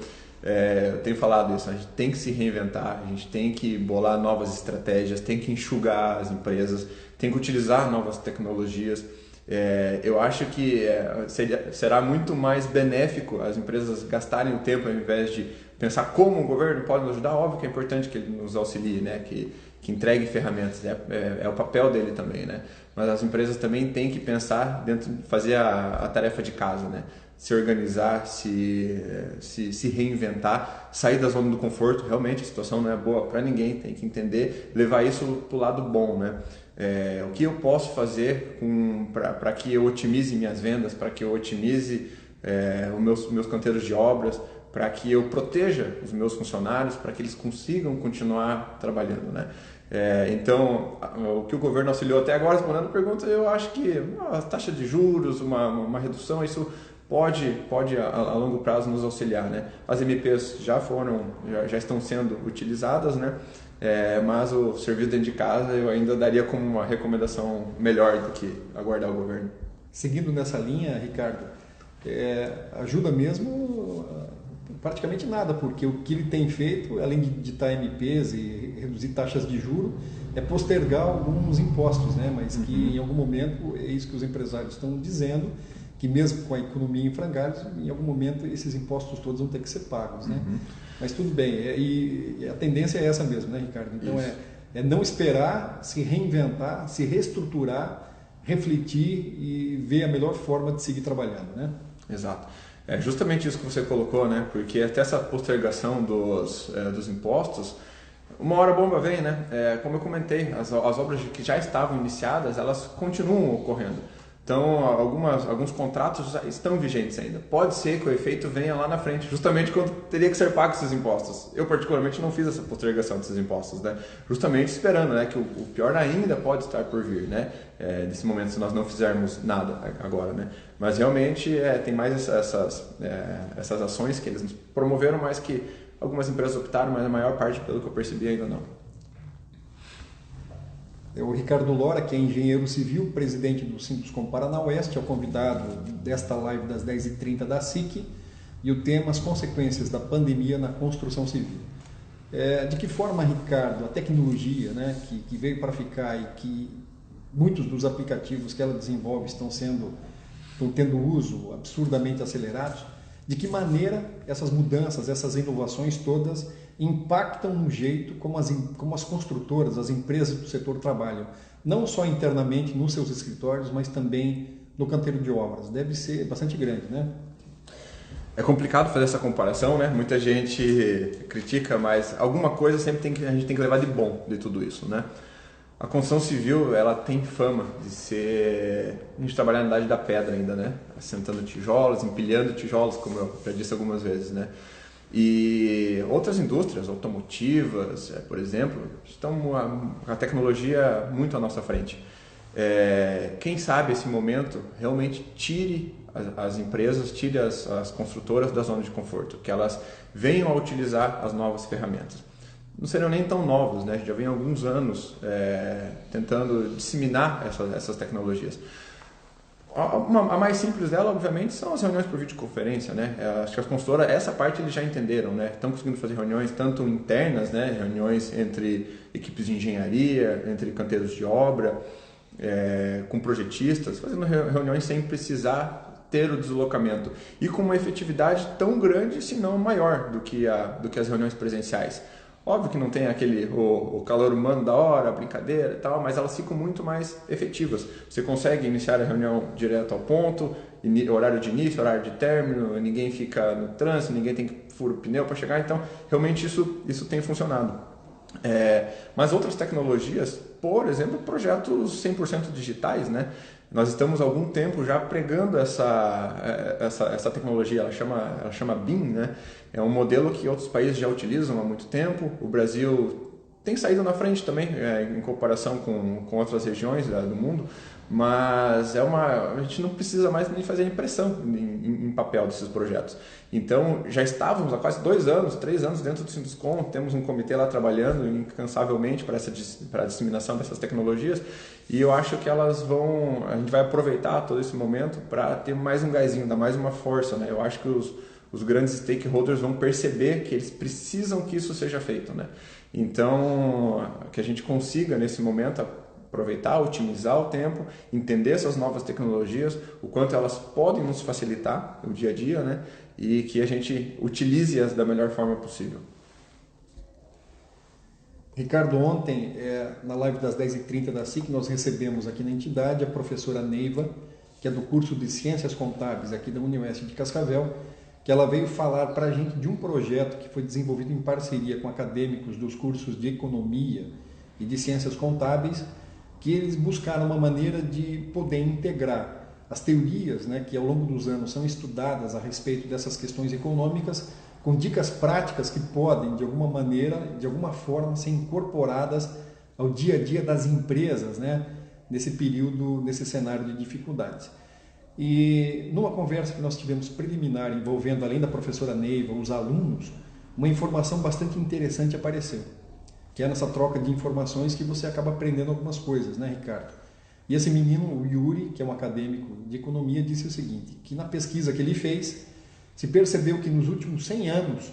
Eu tenho falado isso, a gente tem que se reinventar, a gente tem que bolar novas estratégias, tem que enxugar as empresas, tem que utilizar novas tecnologias. Eu acho que será muito mais benéfico as empresas gastarem o tempo ao invés de pensar como o governo pode nos ajudar. Óbvio que é importante que ele nos auxilie, né? que entregue ferramentas, é o papel dele também, né? Mas as empresas também têm que pensar fazer a tarefa de casa, né? Se organizar, se reinventar, sair da zona do conforto. Realmente a situação não é boa para ninguém, tem que entender, levar isso para o lado bom, né? O que eu posso fazer para que eu otimize minhas vendas, para que eu otimize os meus canteiros de obras, para que eu proteja os meus funcionários, para que eles consigam continuar trabalhando, né? Então, o que o governo auxiliou até agora, respondendo a pergunta, eu acho que a taxa de juros, uma redução, isso pode a longo prazo nos auxiliar, né? As MPs já estão sendo utilizadas, né? Mas o serviço dentro de casa eu ainda daria como uma recomendação melhor do que aguardar o governo. Seguindo nessa linha, Ricardo, ajuda mesmo praticamente nada, porque o que ele tem feito, além de ditar MPs e reduzir taxas de juros, é postergar alguns impostos, né? Mas que em algum momento, é isso que os empresários estão dizendo, que mesmo com a economia em frangalhos, em algum momento esses impostos todos vão ter que ser pagos, né? Mas tudo bem, e a tendência é essa mesmo, né, Ricardo? Então é não esperar, se reinventar, se reestruturar, refletir e ver a melhor forma de seguir trabalhando, né? Exato. É justamente isso que você colocou, né? Porque até essa postergação dos impostos, uma hora a bomba vem, né? Como eu comentei, as obras que já estavam iniciadas, elas continuam ocorrendo. Então, alguns contratos já estão vigentes ainda. Pode ser que o efeito venha lá na frente, justamente quando teria que ser pago esses impostos. Eu, particularmente, não fiz essa postergação desses impostos, né? Justamente esperando, né, que o pior ainda pode estar por vir, né? Nesse momento, se nós não fizermos nada agora, né? Mas, realmente, tem mais essas ações que eles nos promoveram, mas que algumas empresas optaram, mas a maior parte, pelo que eu percebi, ainda não. O Ricardo Lora, que é engenheiro civil, presidente do Sinduscom Paraná Oeste, é o convidado desta live das 10h30 da SIC, e o tema: as consequências da pandemia na construção civil. De que forma, Ricardo, a tecnologia, né, que veio para ficar e que muitos dos aplicativos que ela desenvolve estão tendo uso absurdamente acelerados, de que maneira essas mudanças, essas inovações todas impactam no jeito como as construtoras, as empresas do setor trabalham, não só internamente nos seus escritórios, mas também no canteiro de obras? Deve ser bastante grande, né? É complicado fazer essa comparação, né? Muita gente critica, mas alguma coisa sempre a gente tem que levar de bom de tudo isso, né? A construção civil, ela tem fama de ser... A gente trabalhar na idade da pedra ainda, né? Assentando tijolos, empilhando tijolos, como eu já disse algumas vezes, né? E outras indústrias automotivas, por exemplo, estão com a tecnologia muito à nossa frente. Quem sabe esse momento realmente tire as empresas, tire as construtoras da zona de conforto, que elas venham a utilizar as novas ferramentas. Não seriam nem tão novos, né? A gente já vem há alguns anos tentando disseminar essas tecnologias. A mais simples dela, obviamente, são as reuniões por videoconferência, né? Acho que as consultoras, essa parte eles já entenderam, né? Estão conseguindo fazer reuniões tanto internas, né? Reuniões entre equipes de engenharia, entre canteiros de obra, com projetistas, fazendo reuniões sem precisar ter o deslocamento. E com uma efetividade tão grande, se não maior, do que as reuniões presenciais. Óbvio que não tem o calor humano da hora, a brincadeira e tal, mas elas ficam muito mais efetivas. Você consegue iniciar a reunião direto ao ponto, horário de início, horário de término, ninguém fica no trânsito, ninguém tem que furar o pneu para chegar, então realmente isso tem funcionado. Mas outras tecnologias, por exemplo, projetos 100% digitais, né? Nós estamos há algum tempo já pregando essa tecnologia, ela chama BIM, né? É um modelo que outros países já utilizam há muito tempo. O Brasil tem saído na frente também, em comparação com outras regiões do mundo, mas a gente não precisa mais nem fazer impressão em papel desses projetos. Então, já estávamos há quase 2 anos, 3 anos dentro do Sinduscon, temos um comitê lá trabalhando incansavelmente para a disseminação dessas tecnologias, e eu acho que a gente vai aproveitar todo esse momento para ter mais um gásinho, dar mais uma força, né? Eu acho que os grandes stakeholders vão perceber que eles precisam que isso seja feito, né? Então, que a gente consiga nesse momento aproveitar, otimizar o tempo, entender essas novas tecnologias, o quanto elas podem nos facilitar o dia a dia, né? E que a gente utilize-as da melhor forma possível. Ricardo, ontem, na live das 10h30 da SIC, nós recebemos aqui na entidade a professora Neiva, que é do curso de Ciências Contábeis aqui da Universo de Cascavel, que ela veio falar para a gente de um projeto que foi desenvolvido em parceria com acadêmicos dos cursos de Economia e de Ciências Contábeis, que eles buscaram uma maneira de poder integrar as teorias, né, que ao longo dos anos são estudadas a respeito dessas questões econômicas, com dicas práticas que podem, de alguma maneira, de alguma forma, ser incorporadas ao dia a dia das empresas, né, nesse período, nesse cenário de dificuldades. E numa conversa que nós tivemos preliminar, envolvendo além da professora Neiva, os alunos, uma informação bastante interessante apareceu, que é nessa troca de informações que você acaba aprendendo algumas coisas, né, Ricardo? E esse menino, o Yuri, que é um acadêmico de economia, disse o seguinte, que na pesquisa que ele fez, se percebeu que nos últimos 100 anos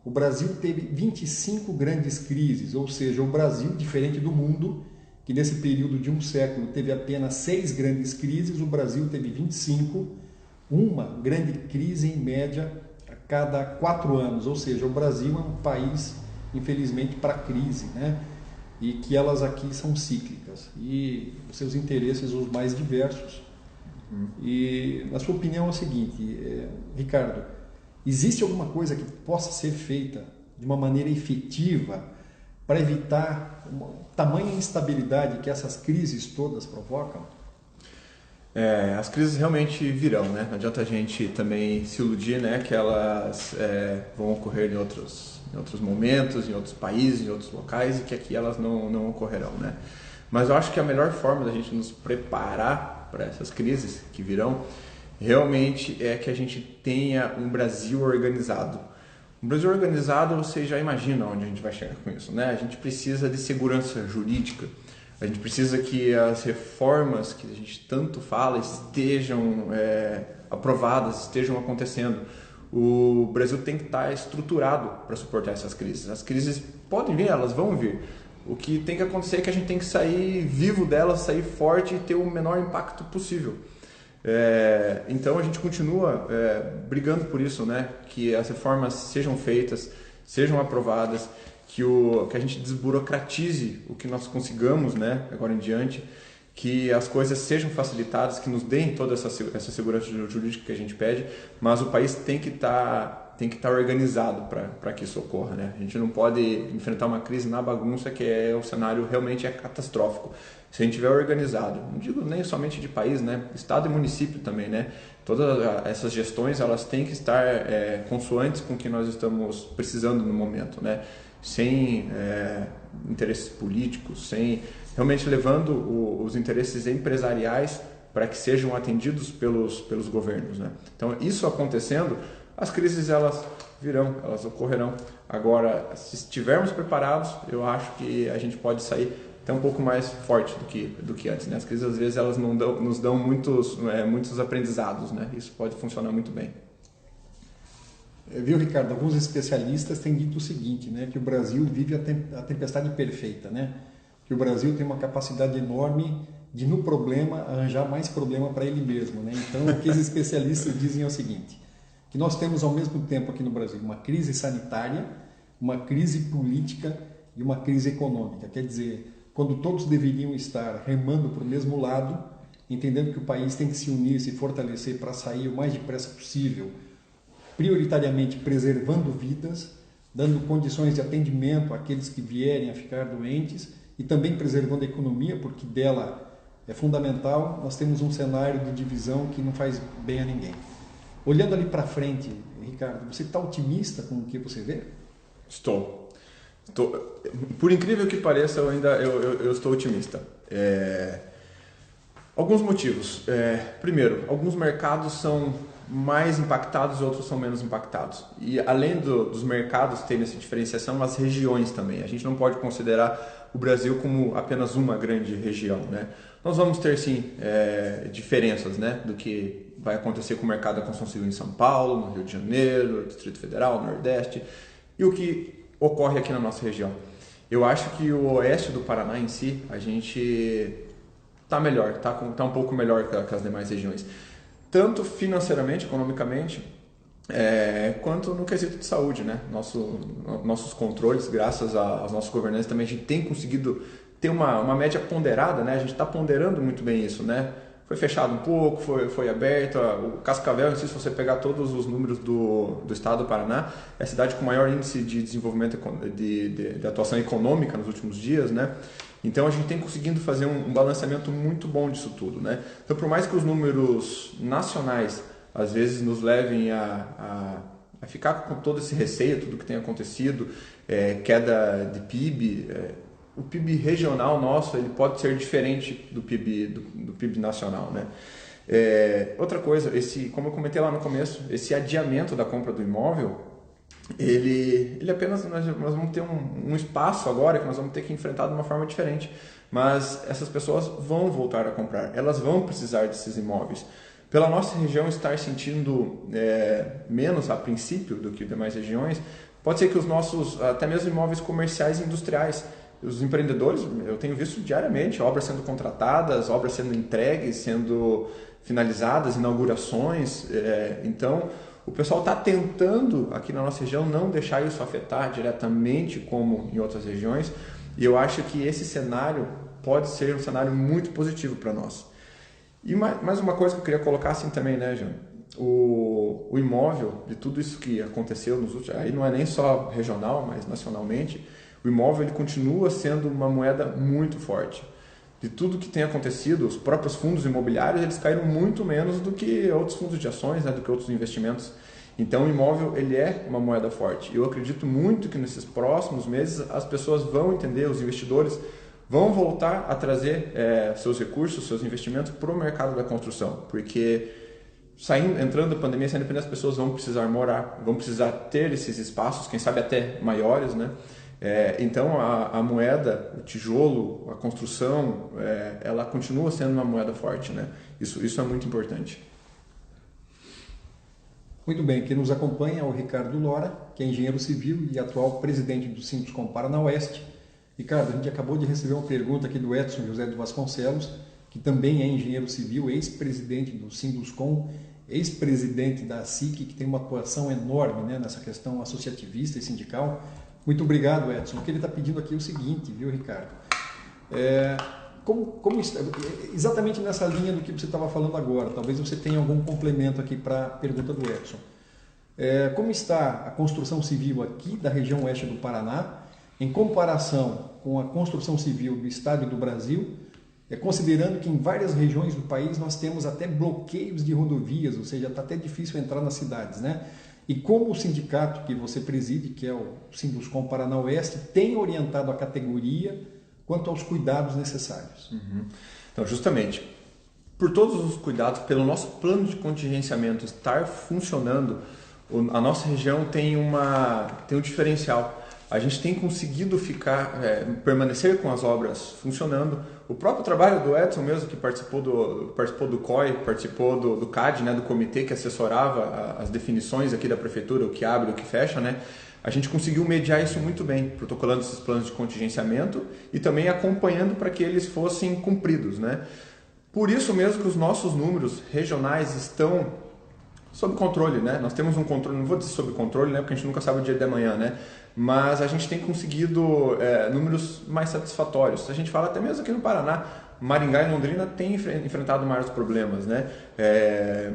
o Brasil teve 25 grandes crises, ou seja, o Brasil, diferente do mundo, que nesse período de um século teve apenas 6 grandes crises, o Brasil teve 25, uma grande crise em média a cada 4 anos, ou seja, o Brasil é um país, infelizmente, para crise, né? E que elas aqui são cíclicas e os seus interesses os mais diversos. E na sua opinião é o seguinte, Ricardo, existe alguma coisa que possa ser feita de uma maneira efetiva para evitar tamanha instabilidade que essas crises todas provocam? As crises realmente virão, né? Não adianta a gente também se iludir, né, que elas vão ocorrer em outros momentos, em outros países, em outros locais, e que aqui elas não ocorrerão, né? Mas eu acho que a melhor forma da gente nos preparar para essas crises que virão realmente é que a gente tenha um Brasil organizado. Um Brasil organizado, você já imagina onde a gente vai chegar com isso, né? A gente precisa de segurança jurídica, a gente precisa que as reformas que a gente tanto fala estejam aprovadas, estejam acontecendo. O Brasil tem que estar estruturado para suportar essas crises. As crises podem vir, elas vão vir. O que tem que acontecer é que a gente tem que sair vivo delas, sair forte e ter o menor impacto possível. Então a gente continua brigando por isso, né? Que as reformas sejam feitas, sejam aprovadas, que a gente desburocratize o que nós consigamos, né? Agora em diante, que as coisas sejam facilitadas, que nos deem toda essa segurança jurídica que a gente pede, mas o país tem que estar organizado para que isso ocorra, né? A gente não pode enfrentar uma crise na bagunça, que o cenário realmente é catastrófico. Se a gente tiver organizado, não digo nem somente de país, né? Estado e município também, né? Todas essas gestões, elas têm que estar consoantes com o que nós estamos precisando no momento, né? Sem interesses políticos, realmente levando os interesses empresariais para que sejam atendidos pelos governos, né? Então, isso acontecendo, as crises elas virão, elas ocorrerão. Agora, se estivermos preparados, eu acho que a gente pode sair até um pouco mais forte do que antes, né? As crises às vezes elas nos dão muitos aprendizados, né? Isso pode funcionar muito bem. Viu, Ricardo? Alguns especialistas têm dito o seguinte, né? Que o Brasil vive a tempestade perfeita, né? Que o Brasil tem uma capacidade enorme de, no problema, arranjar mais problema para ele mesmo, né? Então, o que os especialistas dizem é o seguinte, que nós temos ao mesmo tempo aqui no Brasil uma crise sanitária, uma crise política e uma crise econômica. Quer dizer, quando todos deveriam estar remando para o mesmo lado, entendendo que o país tem que se unir, se fortalecer para sair o mais depressa possível, prioritariamente preservando vidas, dando condições de atendimento àqueles que vierem a ficar doentes e também preservando a economia, porque dela é fundamental, nós temos um cenário de divisão que não faz bem a ninguém. Olhando ali para frente, Ricardo, você está otimista com o que você vê? Estou. Por incrível que pareça, eu estou otimista. Alguns motivos. Primeiro, alguns mercados são mais impactados e outros são menos impactados. E além dos mercados terem essa diferenciação, as regiões também. A gente não pode considerar o Brasil como apenas uma grande região, né? Nós vamos ter sim diferenças, né, do que vai acontecer com o mercado da construção civil em São Paulo, no Rio de Janeiro, no Distrito Federal, no Nordeste, e o que ocorre aqui na nossa região. Eu acho que o oeste do Paraná em si, a gente está melhor, está um pouco melhor que as demais regiões. Tanto financeiramente, economicamente, quanto no quesito de saúde, né? Nossos controles, graças aos nossos governantes, também a gente tem conseguido ter uma média ponderada, né? A gente está ponderando muito bem isso, né? Foi fechado um pouco, foi aberto. O Cascavel, se você pegar todos os números do estado do Paraná, é a cidade com maior índice de desenvolvimento de atuação econômica nos últimos dias, né? Então a gente tem conseguido fazer um balanceamento muito bom disso tudo, né? Então, por mais que os números nacionais às vezes nos levem a ficar com todo esse receio, tudo que tem acontecido, queda de PIB, o PIB regional nosso ele pode ser diferente do PIB nacional, né? Outra coisa, como eu comentei lá no começo, esse adiamento da compra do imóvel, ele apenas, nós vamos ter um espaço agora que nós vamos ter que enfrentar de uma forma diferente, mas essas pessoas vão voltar a comprar, elas vão precisar desses imóveis. Pela nossa região estar sentindo menos a princípio do que demais regiões, pode ser que os nossos, até mesmo imóveis comerciais e industriais, os empreendedores, eu tenho visto diariamente obras sendo contratadas, obras sendo entregues, sendo finalizadas, inaugurações. Então, o pessoal está tentando, aqui na nossa região, não deixar isso afetar diretamente como em outras regiões. E eu acho que esse cenário pode ser um cenário muito positivo para nós. E mais uma coisa que eu queria colocar assim também, né, Jean? O imóvel, de tudo isso que aconteceu nos últimos... Aí não é nem só regional, mas nacionalmente... O imóvel ele continua sendo uma moeda muito forte. De tudo que tem acontecido, os próprios fundos imobiliários eles caíram muito menos do que outros fundos de ações, né, do que outros investimentos. Então o imóvel ele é uma moeda forte. Eu acredito muito que nesses próximos meses as pessoas vão entender, os investidores vão voltar a trazer seus recursos, seus investimentos para o mercado da construção, porque entrando a pandemia, saindo as pessoas vão precisar morar, vão precisar ter esses espaços, quem sabe até maiores, né? Então a moeda, o tijolo, a construção, ela continua sendo uma moeda forte, né? Isso é muito importante. Muito bem, quem nos acompanha é o Ricardo Lora, que é engenheiro civil e atual presidente do Sinduscom Paraná Oeste. Ricardo, a gente acabou de receber uma pergunta aqui do Edson José de Vasconcelos, que também é engenheiro civil, ex-presidente do Sinduscom, ex-presidente da SIC, que tem uma atuação enorme, né, nessa questão associativista e sindical. Muito obrigado, Edson. O que ele está pedindo aqui é o seguinte, viu, Ricardo? Exatamente nessa linha do que você estava falando agora, talvez você tenha algum complemento aqui para a pergunta do Edson. Como está a construção civil aqui da região oeste do Paraná, em comparação com a construção civil do estado e do Brasil, considerando que em várias regiões do país nós temos até bloqueios de rodovias, ou seja, está até difícil entrar nas cidades, né? E como o sindicato que você preside, que é o Sinduscom Paraná Oeste, tem orientado a categoria quanto aos cuidados necessários? Uhum. Então, justamente, por todos os cuidados, pelo nosso plano de contingenciamento estar funcionando, a nossa região tem um diferencial. A gente tem conseguido permanecer com as obras funcionando. O próprio trabalho do Edson mesmo, que participou do COI, participou do CAD, né, do comitê que assessorava as definições aqui da prefeitura, o que abre, o que fecha, né? A gente conseguiu mediar isso muito bem, protocolando esses planos de contingenciamento e também acompanhando para que eles fossem cumpridos, né? Por isso mesmo que os nossos números regionais estão sob controle, né? Nós temos um controle, não vou dizer sob controle, né, porque a gente nunca sabe o dia de amanhã, né? Mas a gente tem conseguido números mais satisfatórios. A gente fala até mesmo aqui no Paraná, Maringá e Londrina têm enfrentado maiores problemas, né?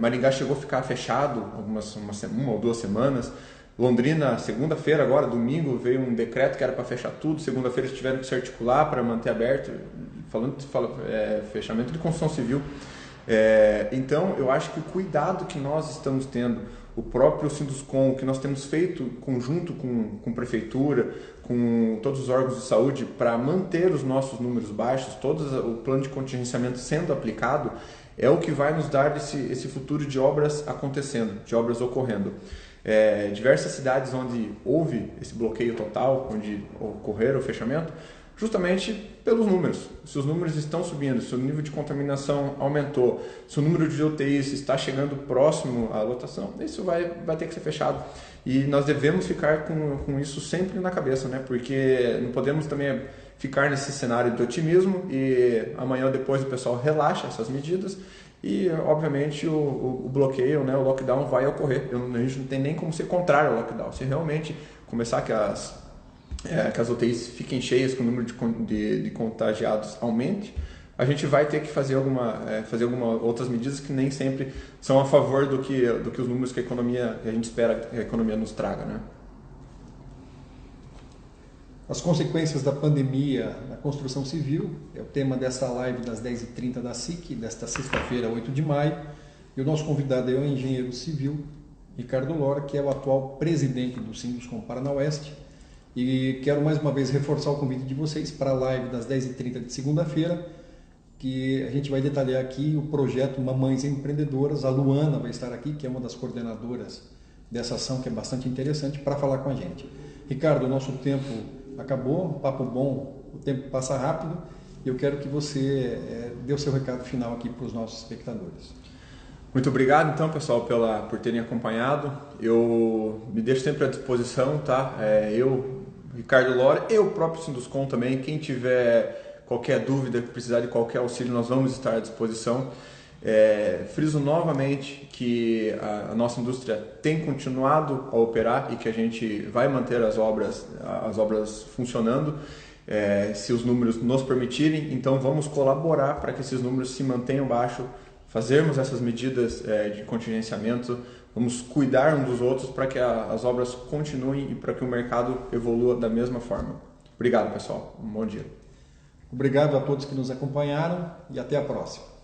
Maringá chegou a ficar fechado uma ou 2 semanas. Londrina, segunda-feira agora, domingo, veio um decreto que era para fechar tudo. Segunda-feira eles tiveram que se articular para manter aberto, fechamento de construção civil. Então, eu acho que o cuidado que nós estamos tendo, o próprio Sinduscom, que nós temos feito conjunto com prefeitura, com todos os órgãos de saúde para manter os nossos números baixos, todo o plano de contingenciamento sendo aplicado, é o que vai nos dar esse futuro de obras acontecendo, de obras ocorrendo. Diversas cidades onde houve esse bloqueio total, onde ocorreu o fechamento, justamente pelos números. Se os números estão subindo, se o nível de contaminação aumentou, se o número de UTIs está chegando próximo à lotação, isso vai ter que ser fechado. E nós devemos ficar com isso sempre na cabeça, né? Porque não podemos também ficar nesse cenário de otimismo e amanhã ou depois o pessoal relaxa essas medidas e, obviamente, o bloqueio, né, o lockdown vai ocorrer. A gente não tem nem como ser contrário ao lockdown. Se realmente começar que as UTIs fiquem cheias, que o número de contagiados aumente, a gente vai ter que fazer outras medidas que nem sempre são a favor do que os números que a gente espera que a economia nos traga, né? As consequências da pandemia na construção civil é o tema dessa live das 10h30 da SIC, desta sexta-feira, 8 de maio. E o nosso convidado é o engenheiro civil Ricardo Lora, que é o atual presidente do Sinduscom Paraná Oeste. E quero mais uma vez reforçar o convite de vocês para a live das 10h30 de segunda-feira, que a gente vai detalhar aqui o projeto Mamães Empreendedoras. A Luana vai estar aqui, que é uma das coordenadoras dessa ação, que é bastante interessante, para falar com a gente. Ricardo, o nosso tempo acabou, um papo bom, o tempo passa rápido, e eu quero que você dê o seu recado final aqui para os nossos espectadores. Muito obrigado, então, pessoal, por terem acompanhado. Eu me deixo sempre à disposição, tá? Eu, Ricardo Lora, e o próprio Sinduscom também. Quem tiver qualquer dúvida, precisar de qualquer auxílio, nós vamos estar à disposição. Friso novamente que a nossa indústria tem continuado a operar e que a gente vai manter as obras funcionando, se os números nos permitirem. Então vamos colaborar para que esses números se mantenham baixos, fazermos essas medidas de contingenciamento, vamos cuidar uns dos outros para que as obras continuem e para que o mercado evolua da mesma forma. Obrigado, pessoal. Um bom dia. Obrigado a todos que nos acompanharam e até a próxima.